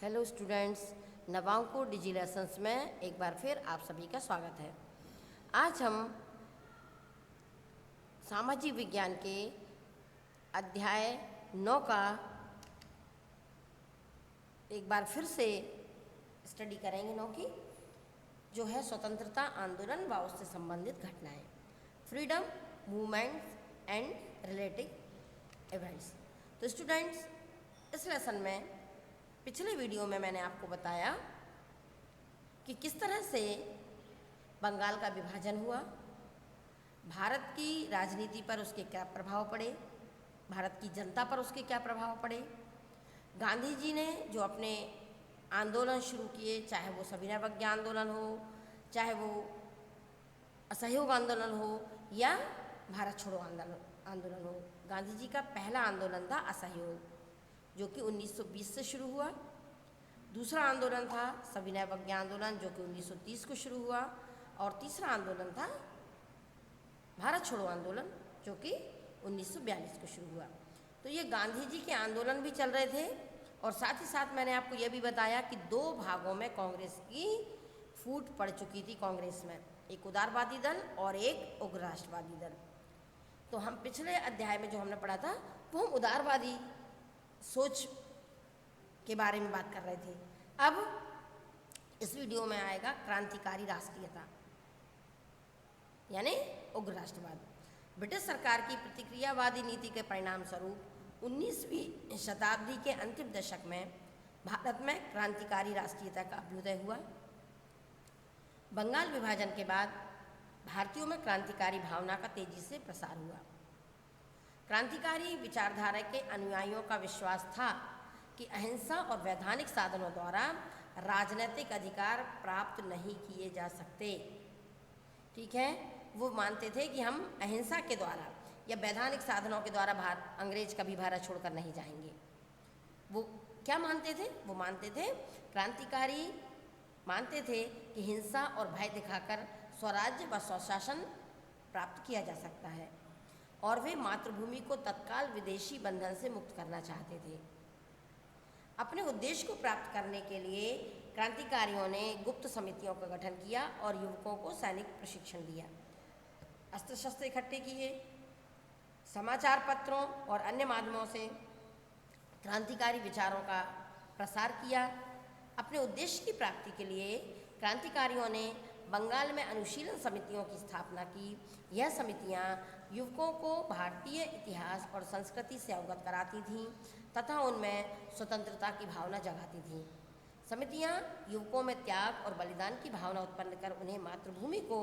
Hello students, नवांकुर डिजी lessons में एक बार फिर आप सभी का स्वागत है। आज हम सामाजिक विज्ञान के अध्याय 9 का एक बार फिर से स्टडी करेंगे। 9 की जो है स्वतंत्रता आंदोलन व उससे संबंधित घटनाएं, freedom movements and relative events. तो स्टूडेंट्स, इस लेसन में पिछले वीडियो में मैंने आपको बताया कि किस तरह से बंगाल का विभाजन हुआ, भारत की राजनीति पर उसके क्या प्रभाव पड़े, भारत की जनता पर उसके क्या प्रभाव पड़े। गांधी जी ने जो अपने आंदोलन शुरू किए, चाहे वो सविनय अवज्ञा आंदोलन हो, चाहे वो असहयोग आंदोलन हो या भारत छोड़ो आंदोलन हो। गांधी जी का पहला आंदोलन था असहयोग, जो कि 1920 से शुरू हुआ। दूसरा आंदोलन था सविनय अवज्ञा आंदोलन, जो कि 1930 को शुरू हुआ। और तीसरा आंदोलन था भारत छोड़ो आंदोलन, जो कि 1942 को शुरू हुआ। तो ये गांधी जी के आंदोलन भी चल रहे थे। और साथ ही साथ मैंने आपको यह भी बताया कि 2 भागों में कांग्रेस की फूट पड़ चुकी थी। कांग्रेस में एक उदारवादी दल और एक उग्र राष्ट्रवादी दल। तो हम पिछले अध्याय में जो हमने पढ़ा था वो हम उदारवादी सोच के बारे में बात कर रहे थे। अब इस वीडियो में आएगा क्रांतिकारी राष्ट्रीयता यानी उग्र राष्ट्रवाद। ब्रिटिश सरकार की प्रतिक्रियावादी नीति के परिणाम स्वरूप 19वीं शताब्दी के अंतिम दशक में भारत में क्रांतिकारी राष्ट्रीयता का अभ्युदय हुआ। बंगाल विभाजन के बाद भारतीयों में क्रांतिकारी भावना का तेजी से प्रसार हुआ। क्रांतिकारी विचारधारा के अनुयायियों का विश्वास था कि अहिंसा और वैधानिक साधनों द्वारा राजनीतिक अधिकार प्राप्त नहीं किए जा सकते। ठीक है, वो मानते थे कि हम अहिंसा के द्वारा या वैधानिक साधनों के द्वारा अंग्रेज कभी भारत छोड़कर नहीं जाएंगे। वो क्या मानते थे? वो मानते थे, क्रांतिकारी मानते थे कि हिंसा और भय दिखाकर स्वराज्य व स्वशासन प्राप्त किया जा सकता है, और वे मातृभूमि को तत्काल विदेशी बंधन से मुक्त करना चाहते थे। अपने उद्देश्य को प्राप्त करने के लिए क्रांतिकारियों ने गुप्त समितियों का गठन किया और युवकों को सैनिक प्रशिक्षण दिया, अस्त्र शस्त्र इकट्ठे किए, समाचार पत्रों और अन्य माध्यमों से क्रांतिकारी विचारों का प्रसार किया। अपने उद्देश्य की प्राप्ति के लिए क्रांतिकारियों ने बंगाल में अनुशीलन समितियों की स्थापना की। यह समितियां युवकों को भारतीय इतिहास और संस्कृति से अवगत कराती थीं तथा उनमें स्वतंत्रता की भावना जगाती थीं। समितियां युवकों में त्याग और बलिदान की भावना उत्पन्न कर उन्हें मातृभूमि को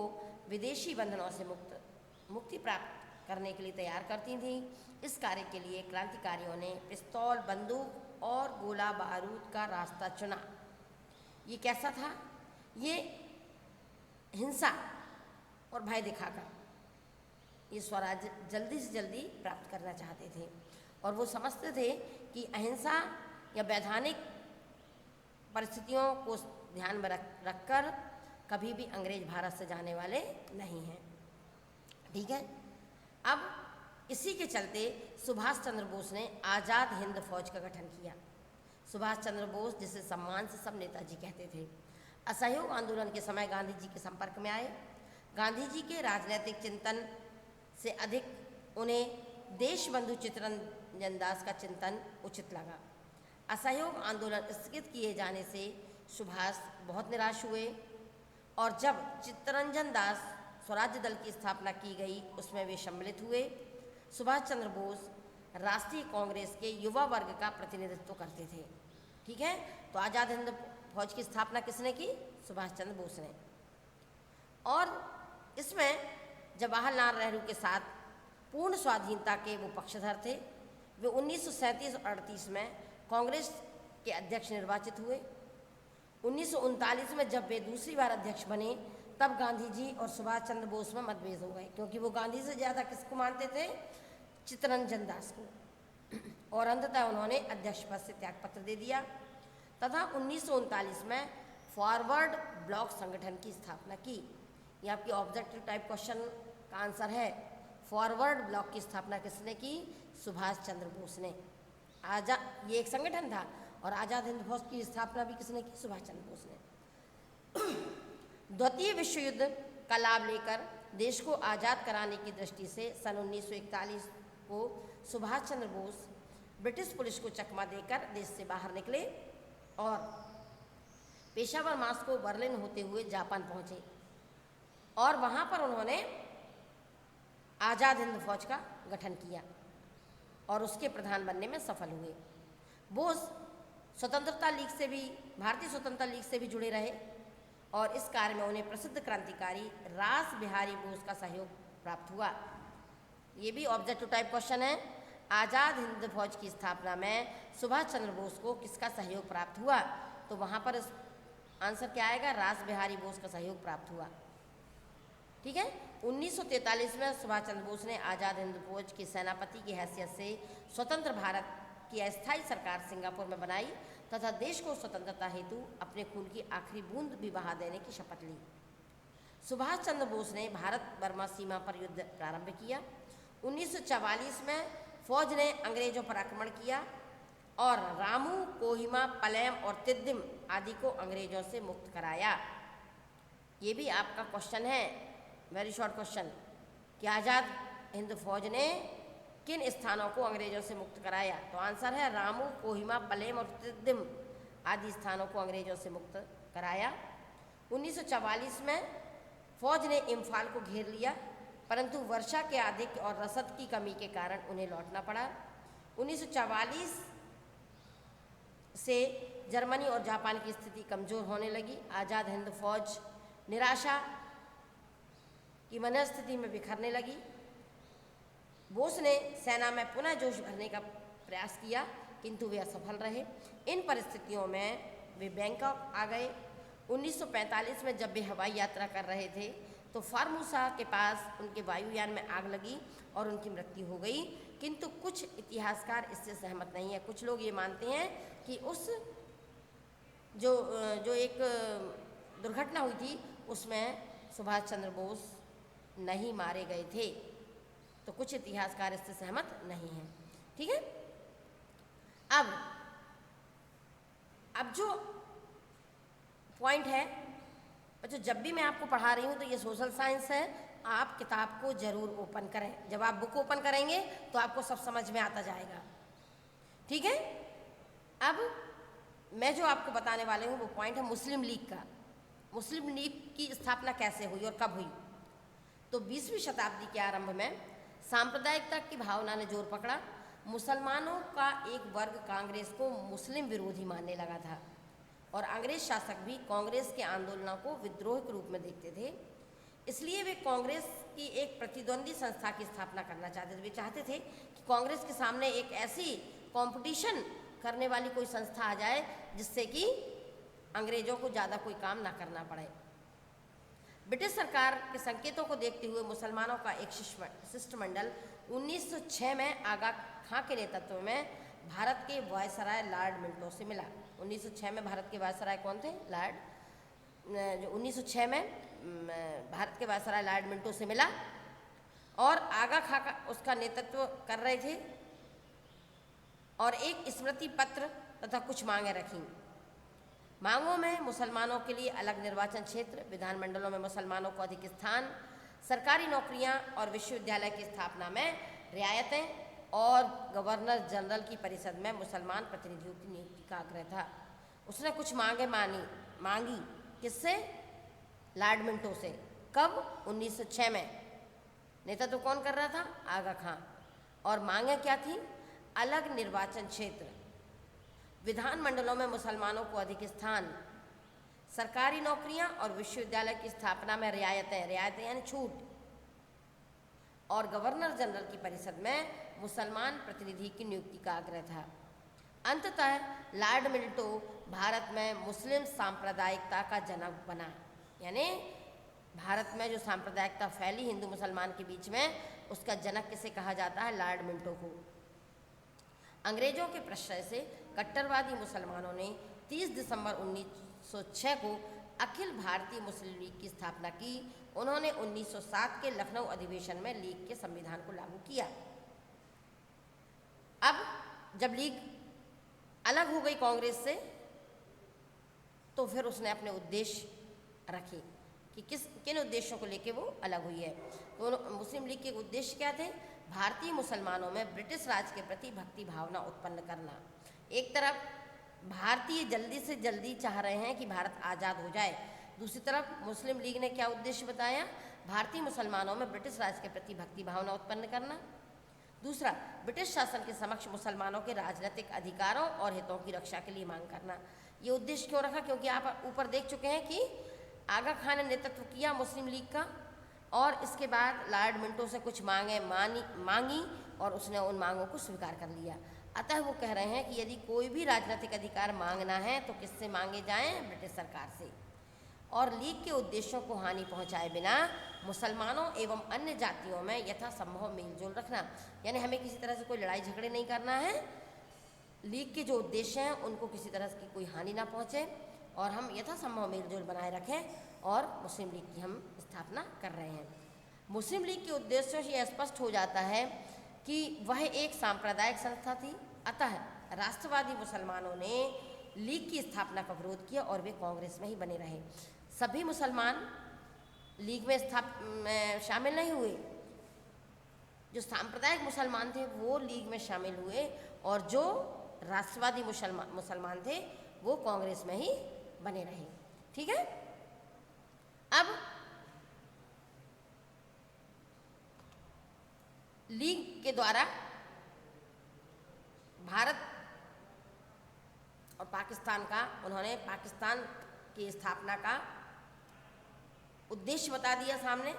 विदेशी बंधनों से मुक्ति प्राप्त करने के लिए तैयार करती थीं। इस कार्य के लिए क्रांतिकारियों ने पिस्तौल, बंदूक और गोला बारूद का रास्ता चुना। ये कैसा था? ये हिंसा और भय दिखाकर ये स्वराज्य जल्दी से जल्दी प्राप्त करना चाहते थे, और वो समझते थे कि अहिंसा या वैधानिक परिस्थितियों को ध्यान में रखकर कभी भी अंग्रेज भारत से जाने वाले नहीं हैं। ठीक है, अब इसी के चलते सुभाष चंद्र बोस ने आज़ाद हिंद फौज का गठन किया। सुभाष चंद्र बोस, जिसे सम्मान से सब नेताजी कहते थे, असहयोग आंदोलन के समय गांधी जी के संपर्क में आए। गांधी जी के राजनीतिक चिंतन से अधिक उन्हें देशबंधु चित्तरंजन दास का चिंतन उचित लगा। असहयोग आंदोलन स्थगित किए जाने से सुभाष बहुत निराश हुए, और जब चित्तरंजन दास स्वराज्य दल की स्थापना की गई उसमें वे सम्मिलित हुए। सुभाष चंद्र बोस राष्ट्रीय कांग्रेस के युवा वर्ग का प्रतिनिधित्व करते थे। ठीक है, तो आज़ाद हिंद फौज की स्थापना किसने की? सुभाष चंद्र बोस ने। और इसमें जवाहरलाल नेहरू के साथ पूर्ण स्वाधीनता के वो पक्षधर थे। वे 1937 और 38 में कांग्रेस के अध्यक्ष निर्वाचित हुए। 1939 में जब वे दूसरी बार अध्यक्ष बने तब गांधी जी और सुभाष चंद्र बोस में मतभेद हो गए, क्योंकि वो गांधी से ज़्यादा किसको मानते थे? चित्तरंजन दास को। और अंततः उन्होंने अध्यक्ष पद से त्यागपत्र दे दिया तथा 1939 में फॉरवर्ड ब्लॉक संगठन की स्थापना की। ये आपकी ऑब्जेक्टिव टाइप क्वेश्चन का आंसर है। फॉरवर्ड ब्लॉक की स्थापना किसने की? सुभाष चंद्र बोस ने। ये एक संगठन था और आज़ाद हिंद फौज की स्थापना भी किसने की? सुभाष चंद्र बोस ने। द्वितीय विश्व युद्ध का लाभ लेकर देश को आज़ाद कराने की दृष्टि से सन 1941 को सुभाष चंद्र बोस ब्रिटिश पुलिस को चकमा देकर देश से बाहर निकले और पेशावर मॉस्को बर्लिन होते हुए जापान पहुंचे और वहां पर उन्होंने आज़ाद हिंद फौज का गठन किया और उसके प्रधान बनने में सफल हुए। बोस स्वतंत्रता लीग से भी, भारतीय स्वतंत्रता लीग से भी जुड़े रहे और इस कार्य में उन्हें प्रसिद्ध क्रांतिकारी रास बिहारी बोस का सहयोग प्राप्त हुआ। ये भी ऑब्जेक्टिव टाइप क्वेश्चन है। आज़ाद हिंद फौज की स्थापना में सुभाष चंद्र बोस को किसका सहयोग प्राप्त हुआ? तो वहाँ पर आंसर क्या आएगा? रास बिहारी बोस का सहयोग प्राप्त हुआ। ठीक है। 1943 में सुभाष चंद्र बोस ने आज़ाद हिंद फौज के सेनापति की हैसियत से स्वतंत्र भारत की अस्थायी सरकार सिंगापुर में बनाई तथा देश को स्वतंत्रता हेतु अपने खून की आखिरी बूंद भी बहा देने की शपथ ली। सुभाष चंद्र बोस ने भारत बर्मा सीमा पर युद्ध प्रारंभ किया। 1944 में फौज ने अंग्रेजों पर आक्रमण किया और रामू, कोहिमा, पलेम और तिद्दिम आदि को अंग्रेजों से मुक्त कराया। ये भी आपका क्वेश्चन है, वेरी शॉर्ट क्वेश्चन, कि आज़ाद हिंद फौज ने किन स्थानों को अंग्रेजों से मुक्त कराया? तो आंसर है रामू, कोहिमा, पलेम और तिद्दिम आदि स्थानों को अंग्रेजों से मुक्त कराया। 1944 में फौज ने इम्फाल को घेर लिया परंतु वर्षा के अधिक और रसद की कमी के कारण उन्हें लौटना पड़ा। 1944 से जर्मनी और जापान की स्थिति कमज़ोर होने लगी। आज़ाद हिंद फौज निराशा की मनस्थिति में बिखरने लगी। बोस ने सेना में पुनः जोश भरने का प्रयास किया किंतु वे असफल रहे। इन परिस्थितियों में वे बैंकॉक आ गए। 1945 में जब वे हवाई यात्रा कर रहे थे तो फार्मूसा के पास उनके वायुयान में आग लगी और उनकी मृत्यु हो गई, किंतु कुछ इतिहासकार इससे सहमत नहीं है। कुछ लोग ये मानते हैं कि उस जो एक दुर्घटना हुई थी उसमें सुभाष चंद्र बोस नहीं मारे गए थे, तो कुछ इतिहासकार इससे सहमत नहीं हैं। ठीक है। अब जो पॉइंट है, बच्चों जब भी मैं आपको पढ़ा रही हूँ तो ये सोशल साइंस है, आप किताब को जरूर ओपन करें। जब आप बुक ओपन करेंगे तो आपको सब समझ में आता जाएगा। ठीक है। अब मैं जो आपको बताने वाले हूँ वो पॉइंट है मुस्लिम लीग का। मुस्लिम लीग की स्थापना कैसे हुई और कब हुई? तो 20वीं शताब्दी के आरंभ में सांप्रदायिकता की भावना ने जोर पकड़ा। मुसलमानों का एक वर्ग कांग्रेस को मुस्लिम विरोधी मानने लगा था और अंग्रेज शासक भी कांग्रेस के आंदोलनों को विद्रोह के रूप में देखते थे। इसलिए वे कांग्रेस की एक प्रतिद्वंदी संस्था की स्थापना करना चाहते थे। वे चाहते थे कि कांग्रेस के सामने एक ऐसी कंपटीशन करने वाली कोई संस्था आ जाए जिससे कि अंग्रेजों को ज़्यादा कोई काम ना करना पड़े। ब्रिटिश सरकार के संकेतों को देखते हुए मुसलमानों का एक शिष्टमंडल 1906 में आगा खां के नेतृत्व में भारत के वायसराय लॉर्ड मिंटो से मिला। 1906 में भारत के वायसराय कौन थे? लॉर्ड। जो 1906 में भारत के वायसराय लॉर्ड मिंटो से मिला और आगा खां का उसका नेतृत्व कर रहे थे और एक स्मृति पत्र तथा कुछ मांगें रखीं। मांगों में मुसलमानों के लिए अलग निर्वाचन क्षेत्र, विधानमंडलों में मुसलमानों को अधिक स्थान, सरकारी नौकरियां और विश्वविद्यालय की स्थापना में रियायतें और गवर्नर जनरल की परिषद में मुसलमान प्रतिनिधियों की नियुक्ति का आग्रह था। उसने कुछ मांगें मांगी। किससे? लॉर्ड मिंटो से। कब? 1906 में। नेतृत्व कौन कर रहा था? आगा खां। और मांगें क्या थी? अलग निर्वाचन क्षेत्र, विधानमंडलों में मुसलमानों को अधिक स्थान, सरकारी नौकरियां और विश्वविद्यालय की स्थापना में रियायतें यानी छूट, और गवर्नर जनरल की परिषद में मुसलमान प्रतिनिधि की नियुक्ति का आग्रह था। अंततः लॉर्ड मिंटो भारत में मुस्लिम सांप्रदायिकता का जनक बना। यानी भारत में जो सांप्रदायिकता फैली हिंदू मुसलमान के बीच में, उसका जनक किसे कहा जाता है? लॉर्ड मिंटो को। अंग्रेजों के प्रश्रय से कट्टरवादी मुसलमानों ने 30 दिसंबर 1906 को अखिल भारतीय मुस्लिम लीग की स्थापना की। उन्होंने 1907 के लखनऊ अधिवेशन में लीग के संविधान को लागू किया। अब जब लीग अलग हो गई कांग्रेस से, तो फिर उसने अपने उद्देश्य रखे कि किन उद्देश्यों को लेके वो अलग हुई है। तो मुस्लिम लीग के उद्देश्य क्या थे? भारतीय मुसलमानों में ब्रिटिश राज के प्रति भक्ति भावना उत्पन्न करना। एक तरफ भारतीय जल्दी से जल्दी चाह रहे हैं कि भारत आज़ाद हो जाए, दूसरी तरफ मुस्लिम लीग ने क्या उद्देश्य बताया? भारतीय मुसलमानों में ब्रिटिश राज के प्रति भक्ति भावना उत्पन्न करना। दूसरा, ब्रिटिश शासन के समक्ष मुसलमानों के राजनीतिक अधिकारों और हितों की रक्षा के लिए मांग करना। ये उद्देश्य क्यों रखा? क्योंकि आप ऊपर देख चुके हैं कि आगा खान ने नेतृत्व किया मुस्लिम लीग का, और इसके बाद लॉर्ड मिंटो से कुछ मांगी और उसने उन मांगों को स्वीकार कर लिया। अतः वो कह रहे हैं कि यदि कोई भी राजनीतिक अधिकार मांगना है तो किससे मांगे जाएं? ब्रिटिश सरकार से। और लीग के उद्देश्यों को हानि पहुंचाए बिना मुसलमानों एवं अन्य जातियों में यथासंभव मेलजोल रखना, यानी हमें किसी तरह से कोई लड़ाई झगड़े नहीं करना है। लीग के जो उद्देश्य हैं उनको किसी तरह की कोई हानि ना पहुंचे और हम यथासंभव मेलजोल बनाए रखें, और मुस्लिम लीग की हम स्थापना कर रहे हैं। मुस्लिम लीग के उद्देश्यों से यह स्पष्ट हो जाता है कि वह एक सांप्रदायिक संस्था थी, अतः राष्ट्रवादी मुसलमानों ने लीग की स्थापना का विरोध किया और वे कांग्रेस में ही बने रहे। सभी मुसलमान लीग में शामिल नहीं हुए। जो सांप्रदायिक मुसलमान थे वो लीग में शामिल हुए, और जो राष्ट्रवादी मुसलमान थे वो कांग्रेस में ही बने रहे। ठीक है। अब लीग के द्वारा भारत और पाकिस्तान का, उन्होंने पाकिस्तान की स्थापना का उद्देश्य बता दिया सामने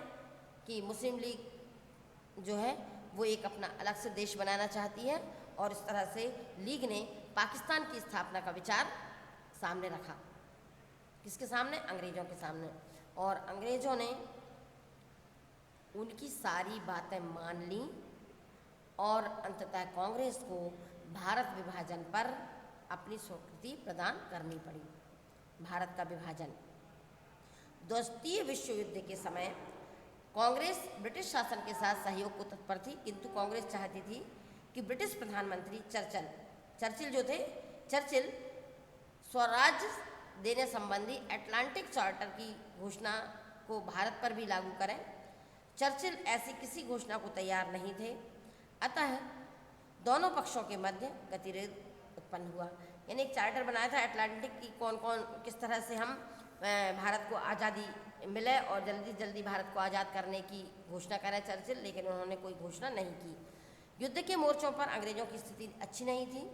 कि मुस्लिम लीग जो है वो एक अपना अलग से देश बनाना चाहती है, और इस तरह से लीग ने पाकिस्तान की स्थापना का विचार सामने रखा। किसके सामने? अंग्रेज़ों के सामने। और अंग्रेज़ों ने उनकी सारी बातें मान ली और अंततः कांग्रेस को भारत विभाजन पर अपनी स्वीकृति प्रदान करनी पड़ी। भारत का विभाजन। द्वितीय विश्व युद्ध के समय कांग्रेस ब्रिटिश शासन के साथ सहयोग को तत्पर थी, किंतु कांग्रेस चाहती थी कि ब्रिटिश प्रधानमंत्री चर्चिल स्वराज्य देने संबंधी अटलांटिक चार्टर की घोषणा को भारत पर भी लागू करें। चर्चिल ऐसी किसी घोषणा को तैयार नहीं थे, अतः दोनों पक्षों के मध्य गतिरोध उत्पन्न हुआ। यानी एक चार्टर बनाया था अटलांटिक की, कौन कौन किस तरह से हम भारत को आज़ादी मिले और जल्दी जल्दी भारत को आज़ाद करने की घोषणा करें चर्चिल, लेकिन उन्होंने कोई घोषणा नहीं की। युद्ध के मोर्चों पर अंग्रेज़ों की स्थिति अच्छी नहीं थी।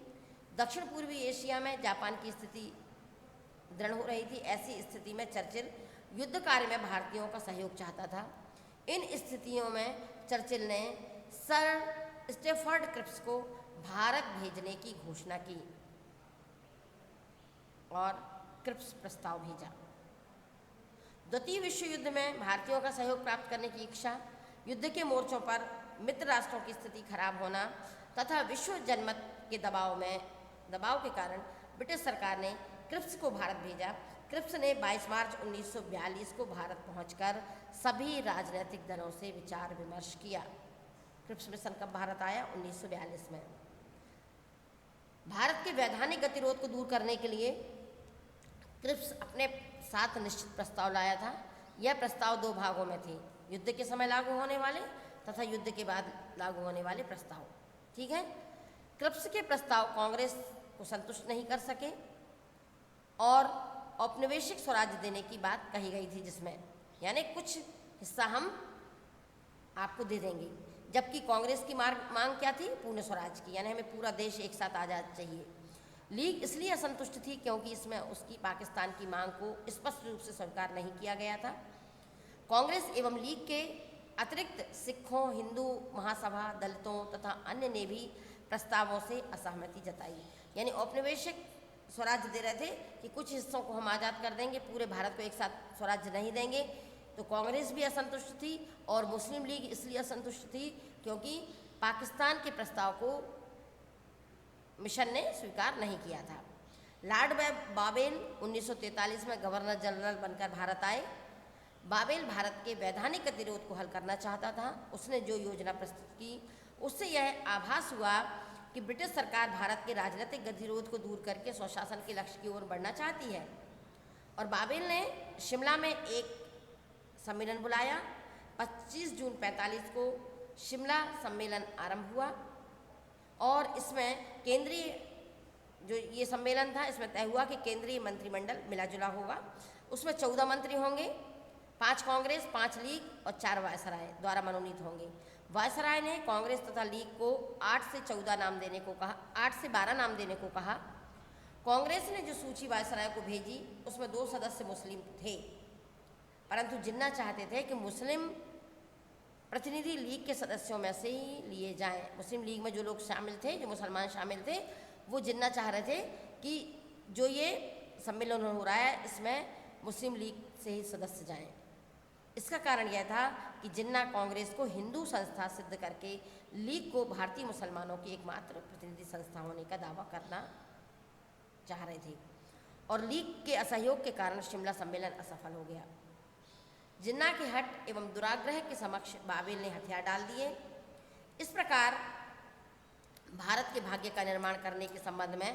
दक्षिण पूर्वी एशिया में जापान की स्थिति दृढ़ हो रही थी। ऐसी स्थिति में चर्चिल युद्ध कार्य में भारतीयों का सहयोग चाहता था। इन स्थितियों में चर्चिल ने सर स्टेफर्ड क्रिप्स को भारत भेजने की घोषणा की और क्रिप्स प्रस्ताव भेजा। द्वितीय विश्व युद्ध में भारतीयों का सहयोग प्राप्त करने की इच्छा, युद्ध के मोर्चों पर मित्र राष्ट्रों की स्थिति खराब होना तथा विश्व जनमत के दबाव के कारण ब्रिटिश सरकार ने क्रिप्स को भारत भेजा। क्रिप्स ने 22 मार्च 1942 को भारत पहुंचकर सभी राजनीतिक दलों से विचार विमर्श किया। क्रिप्स मिशन कब भारत आया? 1942 में। भारत के वैधानिक गतिरोध को दूर करने के लिए क्रिप्स अपने साथ निश्चित प्रस्ताव लाया था। यह प्रस्ताव दो भागों में थे, युद्ध के समय लागू होने वाले तथा युद्ध के बाद लागू होने वाले प्रस्ताव। ठीक है। क्रिप्स के प्रस्ताव कांग्रेस को संतुष्ट नहीं कर सके और औपनिवेशिक स्वराज्य देने की बात कही गई थी, जिसमें यानी कुछ हिस्सा हम आपको दे देंगे, जबकि कांग्रेस की मांग क्या थी? पूर्ण स्वराज्य की, यानी हमें पूरा देश एक साथ आज़ाद चाहिए। लीग इसलिए असंतुष्ट थी क्योंकि इसमें उसकी पाकिस्तान की मांग को स्पष्ट रूप से स्वीकार नहीं किया गया था। कांग्रेस एवं लीग के अतिरिक्त सिखों, हिंदू महासभा, दलितों तथा अन्य ने भी प्रस्तावों से असहमति जताई। यानी औपनिवेशिक स्वराज्य दे रहे थे कि कुछ हिस्सों को हम आज़ाद कर देंगे, पूरे भारत को एक साथ स्वराज्य नहीं देंगे। तो कांग्रेस भी असंतुष्ट थी और मुस्लिम लीग इसलिए असंतुष्ट थी क्योंकि पाकिस्तान के प्रस्ताव को मिशन ने स्वीकार नहीं किया था। लॉर्ड बाबेल 1943 में गवर्नर जनरल बनकर भारत आए। बाबेल भारत के वैधानिक गतिरोध को हल करना चाहता था। उसने जो योजना प्रस्तुत की उससे यह आभास हुआ कि ब्रिटिश सरकार भारत के राजनीतिक गतिरोध को दूर करके स्वशासन के लक्ष्य की ओर बढ़ना चाहती है। और बावेल ने शिमला में एक सम्मेलन बुलाया। 25 जून 45 को शिमला सम्मेलन आरंभ हुआ और इसमें केंद्रीय जो ये सम्मेलन था, इसमें तय हुआ कि केंद्रीय मंत्रिमंडल मिला जुला होगा। उसमें 14 मंत्री होंगे, 5 कांग्रेस, 5 लीग और 4 वायसराय द्वारा मनोनीत होंगे। वायसराय ने कांग्रेस तथा लीग को 8 से 14 नाम देने को कहा, 8 से 12 नाम देने को कहा। कांग्रेस ने जो सूची वायसराय को भेजी उसमें 2 सदस्य मुस्लिम थे, परंतु जिन्ना चाहते थे कि मुस्लिम प्रतिनिधि लीग के सदस्यों में से ही लिए जाएं। मुस्लिम लीग में जो लोग शामिल थे, जो मुसलमान शामिल थे, वो जिन्ना चाह रहे थे कि जो ये सम्मेलन हो रहा है इसमें मुस्लिम लीग से ही सदस्य जाएं। इसका कारण यह था कि जिन्ना कांग्रेस को हिंदू संस्था सिद्ध करके लीग को भारतीय मुसलमानों की एकमात्र प्रतिनिधि संस्था होने का दावा करना चाह रहे थे और लीग के असहयोग के कारण शिमला सम्मेलन असफल हो गया। जिन्ना के हठ एवं दुराग्रह के समक्ष बावेल ने हथियार डाल दिए। इस प्रकार भारत के भाग्य का निर्माण करने के संबंध में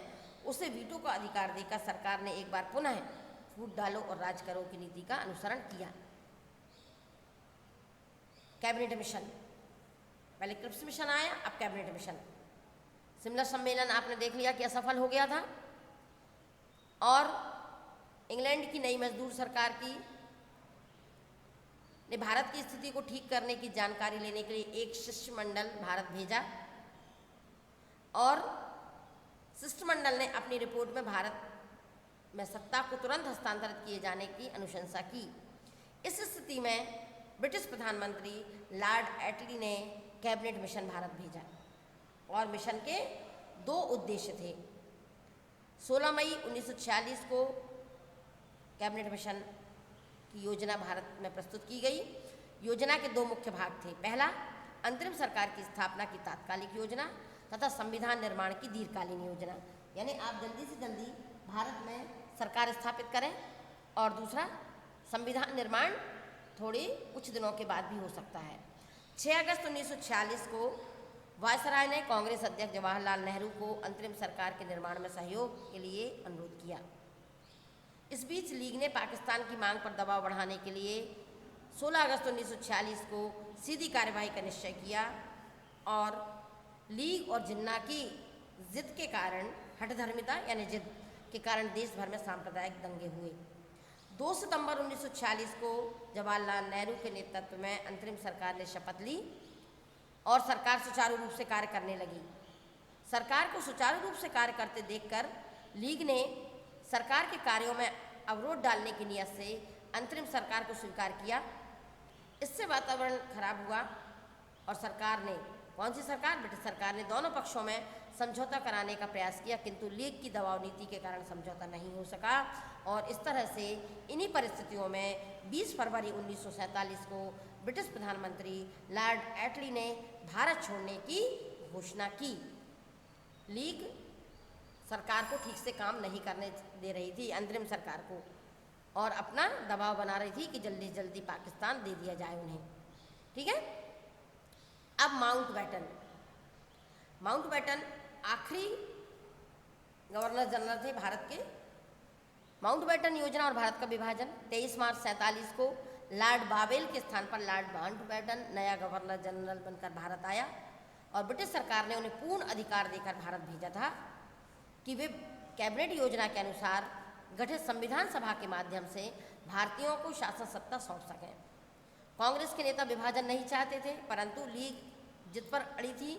उसे वीटो का अधिकार देकर सरकार ने एक बार पुनः फूट डालो और राज करो की नीति का अनुसरण किया। कैबिनेट मिशन, पहले क्रिप्स मिशन आया, अब कैबिनेट मिशन। शिमला सम्मेलन आपने देख लिया कि असफल हो गया था और इंग्लैंड की नई मजदूर सरकार की ने भारत की स्थिति को ठीक करने की जानकारी लेने के लिए एक शिष्टमंडल भारत भेजा और शिष्टमंडल ने अपनी रिपोर्ट में भारत में सत्ता को तुरंत हस्तांतरित किए जाने की अनुशंसा की। इस स्थिति में ब्रिटिश प्रधानमंत्री लॉर्ड एटली ने कैबिनेट मिशन भारत भेजा और मिशन के 2 उद्देश्य थे। 16 मई 1946 को कैबिनेट मिशन की योजना भारत में प्रस्तुत की गई। योजना के 2 मुख्य भाग थे। पहला, अंतरिम सरकार की स्थापना की तात्कालिक योजना तथा संविधान निर्माण की दीर्घकालीन योजना, यानी आप जल्दी से जल्दी भारत में सरकार स्थापित करें। और दूसरा, संविधान निर्माण थोड़ी कुछ दिनों के बाद भी हो सकता है। 6 अगस्त 1946 को वायसराय ने कांग्रेस अध्यक्ष जवाहरलाल नेहरू को अंतरिम सरकार के निर्माण में सहयोग के लिए अनुरोध किया। इस बीच लीग ने पाकिस्तान की मांग पर दबाव बढ़ाने के लिए 16 अगस्त 1946 को सीधी कार्यवाही का निश्चय किया और लीग और जिन्ना की जिद के कारण, हठधर्मिता यानी जिद के कारण देश भर में सांप्रदायिक दंगे हुए। 2 सितंबर 1946 को जवाहरलाल नेहरू के नेतृत्व में अंतरिम सरकार ने शपथ ली और सरकार सुचारू रूप से कार्य करने लगी। सरकार को सुचारू रूप से कार्य करते देखकर लीग ने सरकार के कार्यों में अवरोध डालने की नियत से अंतरिम सरकार को स्वीकार किया। इससे वातावरण खराब हुआ और सरकार ने, कौन सी सरकार, ब्रिटिश सरकार ने दोनों पक्षों में समझौता कराने का प्रयास किया, किंतु लीग की दबाव नीति के कारण समझौता नहीं हो सका और इस तरह से इन्हीं परिस्थितियों में 20 फरवरी 1947 को ब्रिटिश प्रधानमंत्री लॉर्ड एटली ने भारत छोड़ने की घोषणा की। लीग सरकार को ठीक से काम नहीं करने दे रही थी, अंतरिम सरकार को, और अपना दबाव बना रही थी कि जल्दी जल्दी पाकिस्तान दे दिया जाए उन्हें। ठीक है। अब माउंटबेटन आखिरी गवर्नर जनरल थे भारत के। माउंटबेटन योजना और भारत का विभाजन, 23 मार्च 47 को लॉर्ड बावेल के स्थान पर लॉर्ड माउंटबेटन नया गवर्नर जनरल बनकर भारत आया और ब्रिटिश सरकार ने उन्हें पूर्ण अधिकार देकर भारत भेजा था कि वे कैबिनेट योजना के अनुसार गठित संविधान सभा के माध्यम से भारतीयों को शासन सत्ता सौंप सकें। कांग्रेस के नेता विभाजन नहीं चाहते थे, परंतु लीग जिद पर अड़ी थी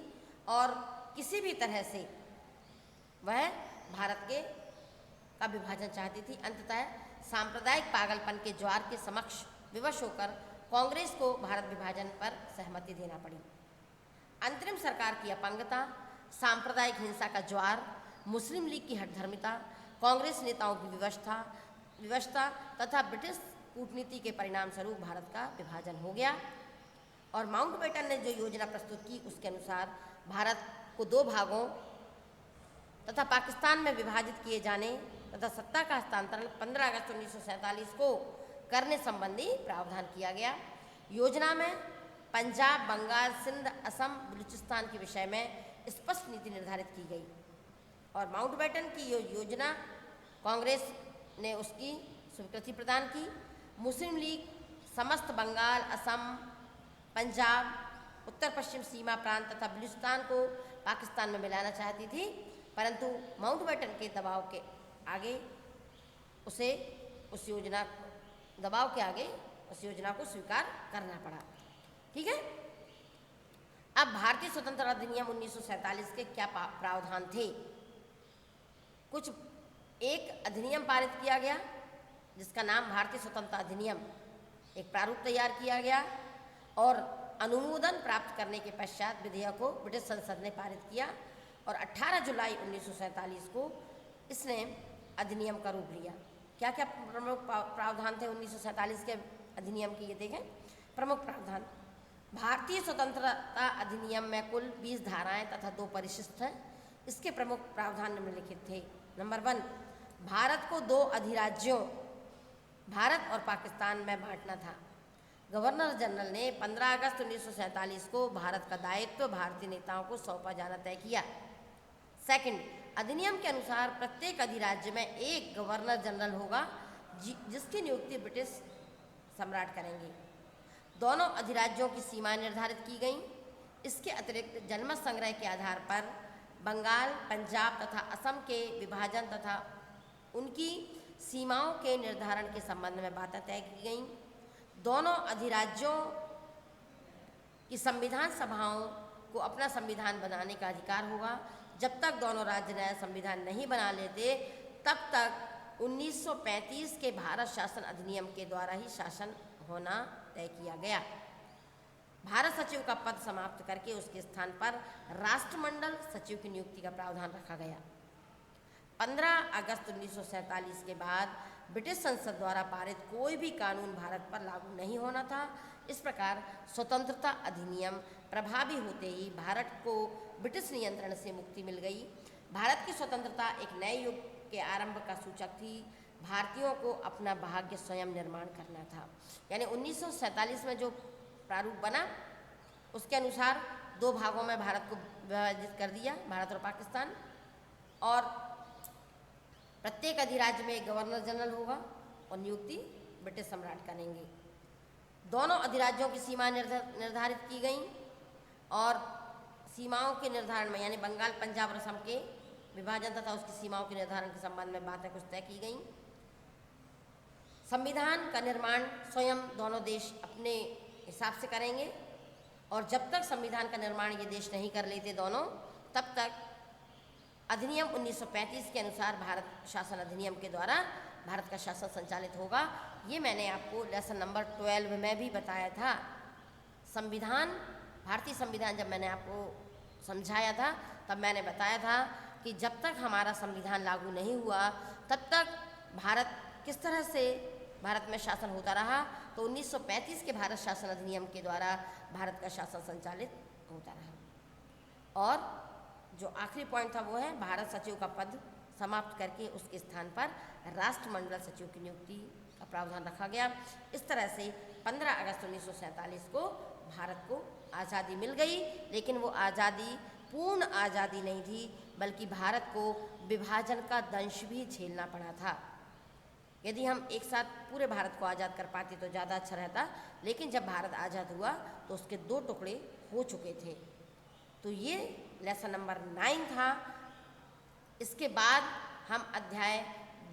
और किसी भी तरह से वह भारत के का विभाजन चाहती थी। अंततः सांप्रदायिक पागलपन के ज्वार के समक्ष विवश होकर कांग्रेस को भारत विभाजन पर सहमति देना पड़ी। अंतरिम सरकार की अपंगता, सांप्रदायिक हिंसा का ज्वार, मुस्लिम लीग की हठधर्मिता, कांग्रेस नेताओं की विवशता तथा ब्रिटिश कूटनीति के परिणाम स्वरूप भारत का विभाजन हो गया और माउंटबेटन ने जो योजना प्रस्तुत की उसके अनुसार भारत को 2 भागों तथा पाकिस्तान में विभाजित किए जाने तथा सत्ता का हस्तांतरण 15 अगस्त 1947 को करने संबंधी प्रावधान किया गया। योजना में पंजाब, बंगाल, सिंध, असम, बलूचिस्तान के विषय में स्पष्ट नीति निर्धारित की गई और माउंटबेटन की योजना कांग्रेस ने उसकी स्वीकृति प्रदान की। मुस्लिम लीग समस्त बंगाल, असम, पंजाब, उत्तर पश्चिम सीमा प्रांत तथा बलूचिस्तान को पाकिस्तान में मिलाना चाहती थी, परंतु माउंटबेटन के दबाव के आगे उसे उस योजना को स्वीकार करना पड़ा। ठीक है। अब भारतीय स्वतंत्रता अधिनियम 1947 के क्या प्रावधान थे? कुछ एक अधिनियम पारित किया गया जिसका नाम भारतीय स्वतंत्रता अधिनियम, एक प्रारूप तैयार किया गया और अनुमोदन प्राप्त करने के पश्चात विधेयक को ब्रिटिश संसद ने पारित किया और 18 जुलाई 1947 को इसने अधिनियम का रूप लिया। क्या क्या प्रमुख प्रावधान थे 1947 के अधिनियम के, ये देखें। प्रमुख प्रावधान: भारतीय स्वतंत्रता अधिनियम में कुल 20 धाराएं तथा 2 परिशिष्ट हैं। इसके प्रमुख प्रावधान निम्नलिखित थे। नंबर 1, भारत को 2 अधिराज्यों भारत और पाकिस्तान में बांटना था। गवर्नर जनरल ने 15 अगस्त 1947 को भारत का दायित्व भारतीय नेताओं को सौंपा जाना तय किया। सेकंड, अधिनियम के अनुसार प्रत्येक अधिराज्य में एक गवर्नर जनरल होगा जिसकी नियुक्ति ब्रिटिश सम्राट करेंगे। दोनों अधिराज्यों की सीमाएं निर्धारित की गईं। इसके अतिरिक्त जनमत संग्रह के आधार पर बंगाल, पंजाब तथा असम के विभाजन तथा उनकी सीमाओं के निर्धारण के संबंध में बातें तय की गईं। दोनों अधिराज्यों की संविधान सभाओं को अपना संविधान बनाने का अधिकार होगा। जब तक दोनों राज्य नया संविधान नहीं बना लेते तब तक 1935 के भारत शासन अधिनियम के द्वारा ही शासन होना तय किया गया। भारत सचिव का पद समाप्त करके उसके स्थान पर राष्ट्रमंडल सचिव की नियुक्ति का प्रावधान रखा गया। 15 अगस्त 1947 के बाद ब्रिटिश संसद द्वारा पारित कोई भी कानून भारत पर लागू नहीं होना था। इस प्रकार स्वतंत्रता अधिनियम प्रभावी होते ही भारत को ब्रिटिश नियंत्रण से मुक्ति मिल गई। भारत की स्वतंत्रता एक नए युग के आरंभ का सूचक थी। भारतीयों को अपना भाग्य स्वयं निर्माण करना था। यानी 1947 में जो प्रारूप बना उसके अनुसार 2 भागों में भारत को विभाजित कर दिया, भारत और पाकिस्तान, और प्रत्येक अधिराज्य में एक गवर्नर जनरल होगा और नियुक्ति ब्रिटिश सम्राट करेंगे। दोनों अधिराज्यों की सीमाएं निर्धारित की गईं और सीमाओं के निर्धारण में यानी बंगाल, पंजाब और असम के विभाजन तथा उसकी सीमाओं के निर्धारण के संबंध में बातें कुछ तय की गईं। संविधान का निर्माण स्वयं दोनों देश अपने हिसाब से करेंगे और जब तक संविधान का निर्माण ये देश नहीं कर लेते दोनों, तब तक अधिनियम 1935 के अनुसार भारत शासन अधिनियम के द्वारा भारत का शासन संचालित होगा। ये मैंने आपको लेसन नंबर 12 में भी बताया था। संविधान, भारतीय संविधान जब मैंने आपको समझाया था तब मैंने बताया था कि जब तक हमारा संविधान लागू नहीं हुआ तब तक भारत किस तरह से भारत में शासन होता रहा। तो 1935 के भारत शासन अधिनियम के द्वारा भारत का शासन संचालित होता रहा। और जो आखिरी पॉइंट था वो है भारत सचिव का पद समाप्त करके उसके स्थान पर राष्ट्रमंडल सचिव की नियुक्ति का प्रावधान रखा गया। इस तरह से 15 अगस्त 1947 को भारत को आज़ादी मिल गई, लेकिन वो आज़ादी पूर्ण आज़ादी नहीं थी, बल्कि भारत को विभाजन का दंश भी झेलना पड़ा था। यदि हम एक साथ पूरे भारत को आज़ाद कर पाते तो ज़्यादा अच्छा रहता, लेकिन जब भारत आज़ाद हुआ तो उसके 2 टुकड़े हो चुके थे। तो ये लेसन नंबर 9 था। इसके बाद हम अध्याय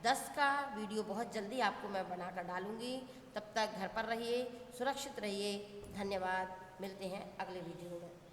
10 का वीडियो बहुत जल्दी आपको मैं बनाकर डालूँगी। तब तक घर पर रहिए, सुरक्षित रहिए। धन्यवाद। मिलते हैं अगले वीडियो में।